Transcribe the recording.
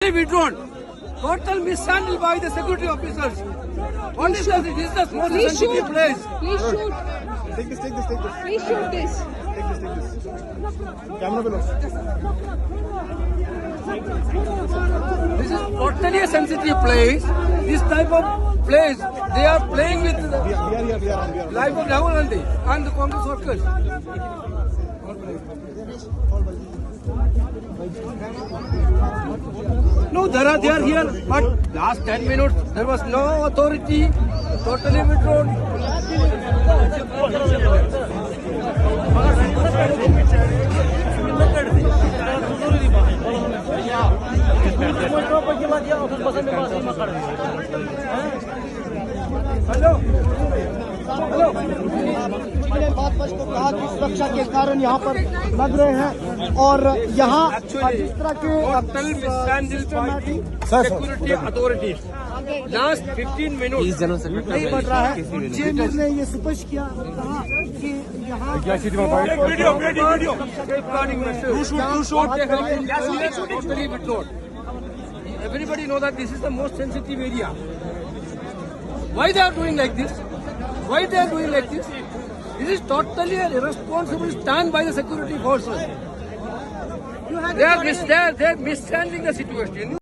totally withdrawn. Total mishandle by the security officers. What is this? This is the most sensitive place. Please shoot. Take this. Please shoot this. Take this. Camera below. This is totally a sensitive place. This type of place, they are playing with the We are here. life of Rahul Gandhi and the Congress workers. No, they are here, but last 10 minutes there was no authority, totally withdrawn. Hello. ने बात बच को कहा कि सुरक्षा के कारण यहाँ पर लग रहे हैं और यहाँ जिस तरह के Total mishandle by security authorities. Last 15 minutes. नहीं बढ़ रहा है। जेएमएस ने ये स्पष्ट किया कहा कि यहाँ Video. Safeguarding measures. What they have been doing, totally withdrawn. Everybody know that this is the most sensitive area. Why they are doing like this? This is totally an irresponsible stand by the security forces. They are mishandling the situation.